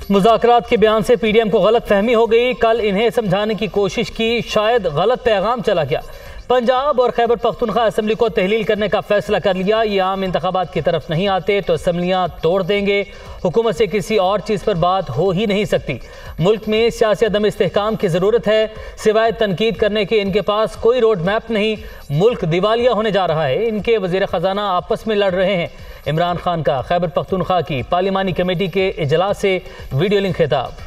मुज़ाकरात के बयान से पीडीएम को गलत फहमी हो गई। कल इन्हें समझाने की कोशिश की, शायद गलत पैगाम चला गया। पंजाब और खैबर पख्तूनख्वा असम्बली को तहलील करने का फैसला कर लिया। ये आम इंतखाबात की तरफ नहीं आते तो असम्बलियाँ तोड़ देंगे। हुकूमत से किसी और चीज़ पर बात हो ही नहीं सकती। मुल्क में सियासी अदम इस्तेहकाम की ज़रूरत है, सिवाय तनकीद करने के इनके पास कोई रोड मैप नहीं। मुल्क दिवालिया होने जा रहा है। इनके वज़ीर ख़जाना आपस में लड़ रहे हैं। इमरान खान का खैबर पख्तूनख्वा की पार्लिमानी कमेटी के इजलास से वीडियो लिंक खिताब।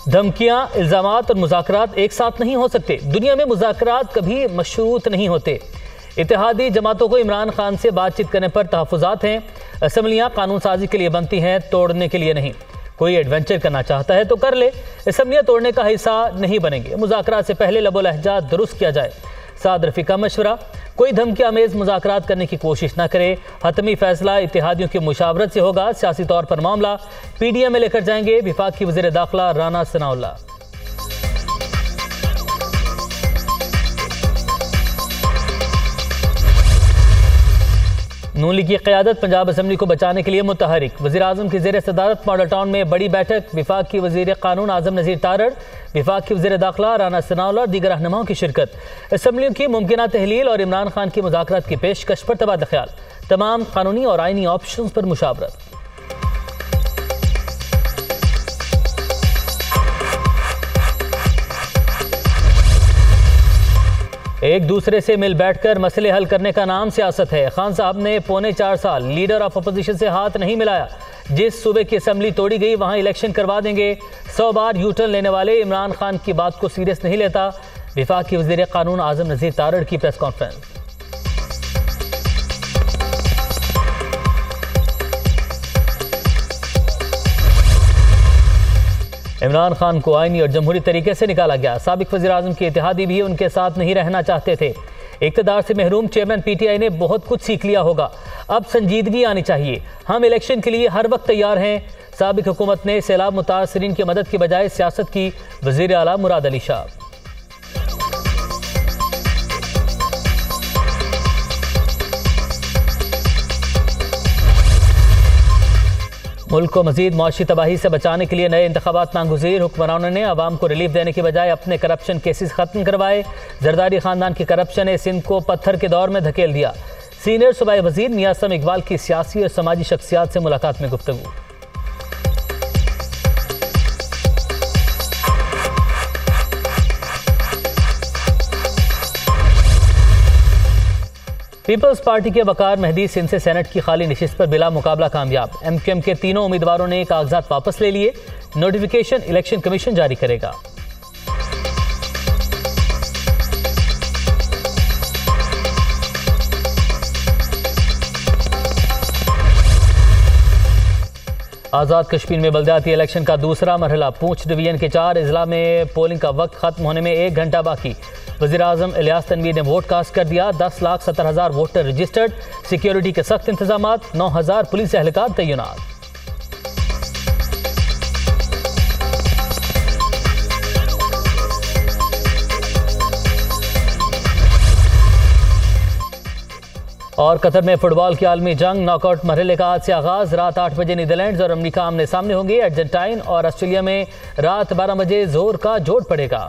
धमकियां, इल्ज़ामात और मुज़ाकरात एक साथ नहीं हो सकते। दुनिया में मुज़ाकरात कभी मशरूत नहीं होते। इत्तेहादी जमातों को इमरान खान से बातचीत करने पर तहफ़्फ़ुज़ात हैं। असम्बलियाँ कानून साजी के लिए बनती हैं, तोड़ने के लिए नहीं। कोई एडवेंचर करना चाहता है तो कर ले, असम्बलियाँ तोड़ने का हिस्सा नहीं बनेंगे। मुज़ाकरात से पहले लबो लहजा दुरुस्त किया जाए। साद रफ़ी का मशवरा, कोई धमकी आमेज़ मुज़ाकरात करने की कोशिश न करे। हतमी फैसला इत्तेहादियों की मुशावरत से होगा। सियासी तौर पर मामला पीडीएम में लेकर जाएंगे विफाकी वज़ीर दाखिला राना सनाउल्लाह। नून लीग की क़यादत पंजाब असम्बली को बचाने के लिए मुतहरिक। वज़ीर आज़म की ज़ेर सदारत मॉडल टाउन में बड़ी बैठक। विफाक की वज़ीर क़ानून आज़म नज़ीर तारड़, विफाक की वज़ीर दाखिला राना सनाउल्लाह और दीगर रहनुमाओं की शिरकत। असम्बलियों की मुमकिना तहलील और इमरान खान की मुज़ाकरात की पेशकश पर तबादला ख्याल। तमाम कानूनी और आइनी ऑप्शन पर मुशावरत। एक दूसरे से मिल बैठकर मसले हल करने का नाम सियासत है। खान साहब ने पौने 4 साल लीडर ऑफ अपोजिशन से हाथ नहीं मिलाया। जिस सूबे की असम्बली तोड़ी गई वहां इलेक्शन करवा देंगे। 100 बार यू टर्न लेने वाले इमरान खान की बात को सीरियस नहीं लेता। विफाक की वज़ीर क़ानून आज़म नज़ीर तारड़ की प्रेस कॉन्फ्रेंस। इमरान खान को आईनी और जमहूरी तरीके से निकाला गया। साबिक वज़ीर आज़म के इत्तेहादी भी उनके साथ नहीं रहना चाहते थे। इक़्तिदार से महरूम चेयरमैन पीटीआई ने बहुत कुछ सीख लिया होगा। अब संजीदगी आनी चाहिए। हम इलेक्शन के लिए हर वक्त तैयार हैं। साबिक हुकूमत ने सैलाब मुतासरीन की मदद की बजाय सियासत की। वज़ीर आला मुराद अली शाह। मुल्क को मजीद मुआशी तबाही से बचाने के लिए नए इंतखाबात नागुज़ीर। हुक्मरानों ने अवाम को रिलीफ देने के बजाय अपने करप्शन केसेस खत्म करवाए। जरदारी खानदान की करप्शन ने सिंध को पत्थर के दौर में धकेल दिया। सीनियर सूबाई वजीर मियां सम इकबाल की सियासी और समाजी शख्सियात से मुलाकात में गुफ्तगू। पीपल्स पार्टी के वकार मेहदी सिंध से सेनेट की खाली नशिस्त पर बिला मुकाबला कामयाब। एमक्यूएम के तीनों उम्मीदवारों ने कागजात वापस ले लिए। नोटिफिकेशन इलेक्शन कमीशन जारी करेगा। आज़ाद कश्मीर में बल्दियाती इलेक्शन का दूसरा मरहला। पूंछ डिवीजन के 4 अजला में पोलिंग का वक्त खत्म होने में 1 घंटा बाकी। वज़ीर आज़म इलियास तनवीर ने वोट कास्ट कर दिया। 10,70,000 वोटर रजिस्टर्ड। सिक्योरिटी के सख्त इंतजाम। 9,000 पुलिस एहलकार तैनात। और कतर में फुटबॉल की आलमी जंग नॉकआउट मरहले का आज से आगाज। रात 8 बजे नीदरलैंड्स और अमेरिका आमने सामने होंगे। अर्जेंटाइन और ऑस्ट्रेलिया में रात 12 बजे जोर का जोड़ पड़ेगा।